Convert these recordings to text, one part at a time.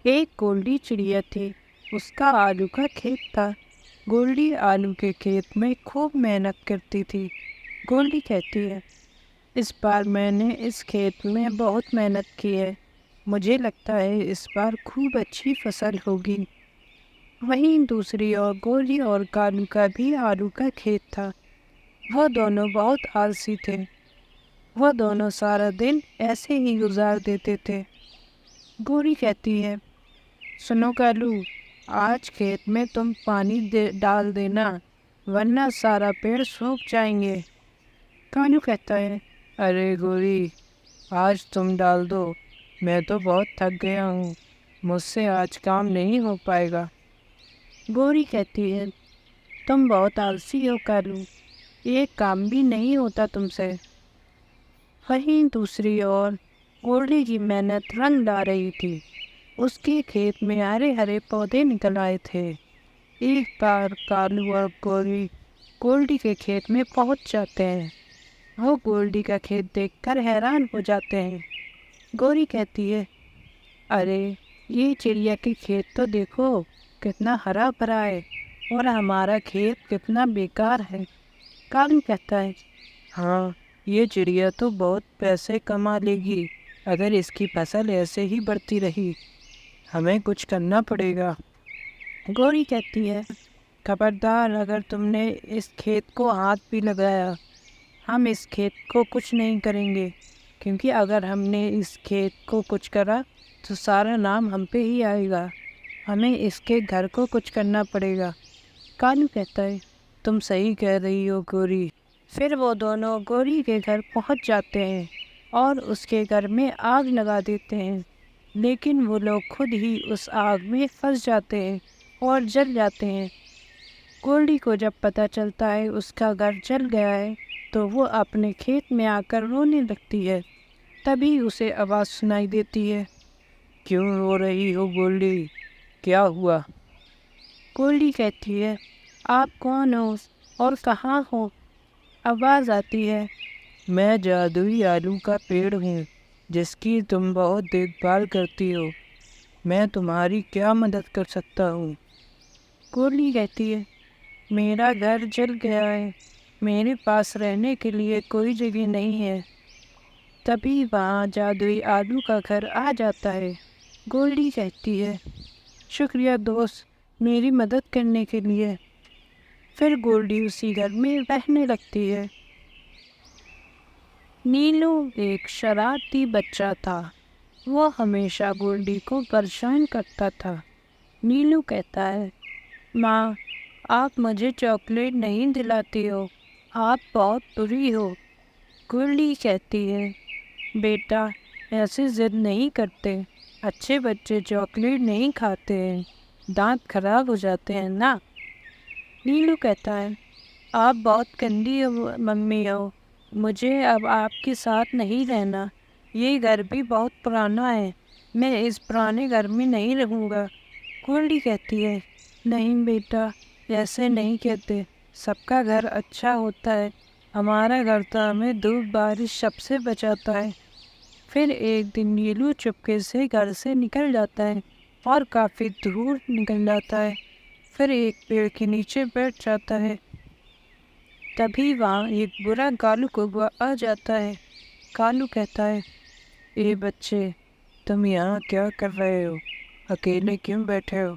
ایک گولڈی چڑیا تھی، اس کا آلو کا کھیت تھا۔ گولڈی آلو کے کھیت میں خوب محنت کرتی تھی۔ گولڈی کہتی ہے، اس بار میں نے اس کھیت میں بہت محنت کی ہے، مجھے لگتا ہے اس بار خوب اچھی فصل ہوگی۔ وہیں دوسری اور گولڈی اور کالو کا بھی آلو کا کھیت تھا۔ وہ دونوں بہت آلسی تھے، وہ دونوں سارا دن ایسے ہی گزار دیتے تھے۔ گولڈی کہتی ہے، سنو کالو، آج کھیت میں تم پانی ڈال دینا، ورنہ سارا پیڑ سوکھ جائیں گے۔ کالو کہتا ہے، ارے گوری، آج تم ڈال دو، میں تو بہت تھک گیا ہوں، مجھ سے آج کام نہیں ہو پائے گا۔ گوری کہتی ہے، تم بہت آلسی ہو کالو، ایک کام بھی نہیں ہوتا تم سے۔ وہیں دوسری اور گولڈی کی محنت رنگ لا رہی تھی۔ اس کے کھیت میں ہرے ہرے پودے نکل آئے تھے۔ ایک بار کالو اور گولڈی کے کھیت میں پہنچ جاتے ہیں۔ وہ گولڈی کا کھیت دیکھ کر حیران ہو جاتے ہیں۔ گوری کہتی ہے، ارے یہ چڑیا کے کھیت تو دیکھو، کتنا ہرا بھرا ہے، اور ہمارا کھیت کتنا بیکار ہے۔ کالو کہتا ہے، ہاں، یہ چڑیا تو بہت پیسے کما لے گی اگر اس کی فصل ایسے ہی بڑھتی رہی، ہمیں کچھ کرنا پڑے گا۔ گوری کہتی ہے، خبردار، اگر تم نے اس کھیت کو ہاتھ بھی لگایا، ہم اس کھیت کو کچھ نہیں کریں گے، کیونکہ اگر ہم نے اس کھیت کو کچھ کرا تو سارا نام ہم پہ ہی آئے گا، ہمیں اس کے گھر کو کچھ کرنا پڑے گا۔ کالو کہتا ہے، تم صحیح کہہ رہی ہو گوری۔ پھر وہ دونوں گوری کے گھر پہنچ جاتے ہیں اور اس کے گھر میں آگ لگا دیتے ہیں، لیکن وہ لوگ خود ہی اس آگ میں پھنس جاتے ہیں اور جل جاتے ہیں۔ گولڈی کو جب پتہ چلتا ہے اس کا گھر جل گیا ہے تو وہ اپنے کھیت میں آ کر رونے لگتی ہے۔ تبھی اسے آواز سنائی دیتی ہے، کیوں رو رہی ہو گولڈی، کیا ہوا؟ گولڈی کہتی ہے، آپ کون ہو اور کہاں ہو؟ آواز آتی ہے، میں جادوئی آلو کا پیڑ ہوں جس کی تم بہت دیکھ بھال کرتی ہو، میں تمہاری کیا مدد کر سکتا ہوں؟ گولڈی کہتی ہے، میرا گھر جل گیا ہے، میرے پاس رہنے کے لیے کوئی جگہ نہیں ہے۔ تبھی وہاں جادوئی آلو کا گھر آ جاتا ہے۔ گولڈی کہتی ہے، شکریہ دوست، میری مدد کرنے کے لیے۔ پھر گولڈی اسی گھر میں رہنے لگتی ہے۔ نیلو ایک شرارتی بچہ تھا، وہ ہمیشہ گولڈی کو پریشان کرتا تھا۔ نیلو کہتا ہے، ماں، آپ مجھے چاکلیٹ نہیں دلاتی ہو، آپ بہت بری ہو۔ گولڈی کہتی ہے، بیٹا، ایسے ضد نہیں کرتے، اچھے بچے چاکلیٹ نہیں کھاتے ہیں، دانت خراب ہو جاتے ہیں نا۔ نیلو کہتا ہے، آپ بہت گندی ممی ہو، مجھے اب آپ کے ساتھ نہیں رہنا، یہ گھر بھی بہت پرانا ہے، میں اس پرانے گھر میں نہیں رہوں گا۔ گولڈی کہتی ہے، نہیں بیٹا، ایسے نہیں کہتے، سب کا گھر اچھا ہوتا ہے، ہمارا گھر تو ہمیں دھوپ بارش سب سے بچاتا ہے۔ پھر ایک دن نیلو چپکے سے گھر سے نکل جاتا ہے اور کافی دور نکل جاتا ہے، پھر ایک پیڑ کے نیچے بیٹھ جاتا ہے۔ تبھی وہاں ایک برا کالو کوا آ جاتا ہے۔ کالو کہتا ہے، اے بچے، تم یہاں کیا کر رہے ہو؟ اکیلے کیوں بیٹھے ہو؟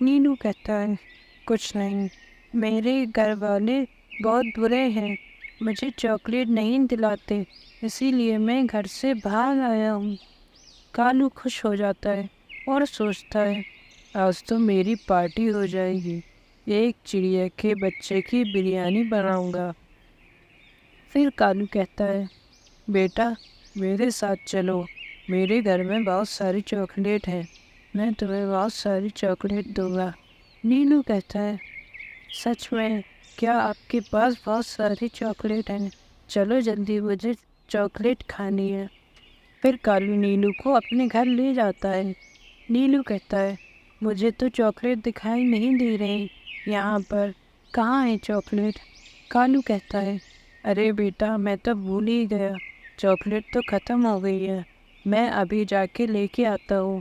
نیلو کہتا ہے، کچھ نہیں، میرے گھر والے بہت برے ہیں، مجھے چاکلیٹ نہیں دلاتے، اسی لیے میں گھر سے بھاگ آیا ہوں۔ کالو خوش ہو جاتا ہے اور سوچتا ہے، آج تو میری پارٹی ہو جائے گی، ایک چڑیا کے بچے کی بریانی بناؤں گا۔ پھر کالو کہتا ہے، بیٹا، میرے ساتھ چلو، میرے گھر میں بہت ساری چاکلیٹ ہیں، میں تمہیں بہت ساری چاکلیٹ دوں گا۔ نیلو کہتا ہے، سچ میں؟ کیا آپ کے پاس بہت ساری چاکلیٹ ہیں؟ چلو جلدی، مجھے چاکلیٹ کھانی ہے۔ پھر کالو نیلو کو اپنے گھر لے جاتا ہے۔ نیلو کہتا ہے، مجھے تو چاکلیٹ دکھائی نہیں دے رہی یہاں پر، کہاں ہے چاکلیٹ؟ کالو کہتا ہے، ارے بیٹا، میں تو بھول ہی گیا، چاکلیٹ تو ختم ہو گئی ہے، میں ابھی جا کے لے کے آتا ہوں۔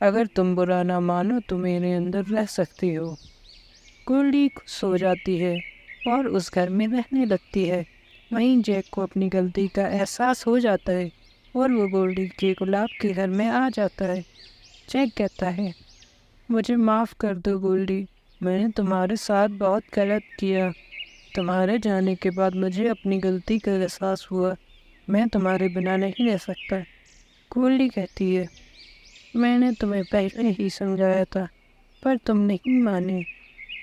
اگر تم برا نہ مانو تو میرے اندر رہ سکتی ہو۔ گولڈی خوش ہو جاتی ہے اور اس گھر میں رہنے لگتی ہے۔ وہیں جیک کو اپنی غلطی کا احساس ہو جاتا ہے اور وہ گولڈی کے گلاب کے گھر میں آ جاتا ہے۔ جیک کہتا ہے، مجھے معاف کر دو گولڈی، میں نے تمہارے ساتھ بہت غلط کیا۔ تمہارے جانے کے بعد مجھے اپنی غلطی کا احساس ہوا، میں تمہارے بنا نہیں رہ سکتا۔ گولڈی کہتی ہے، میں نے تمہیں پہلے ہی سمجھایا تھا پر تم نہیں مانے،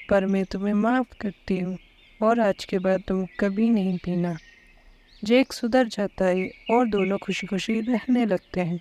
پر میں تمہیں معاف کرتی ہوں اور آج کے بعد تم کبھی نہیں پینا۔ جیک سدھر جاتا ہے اور دونوں خوشی خوشی رہنے لگتے ہیں۔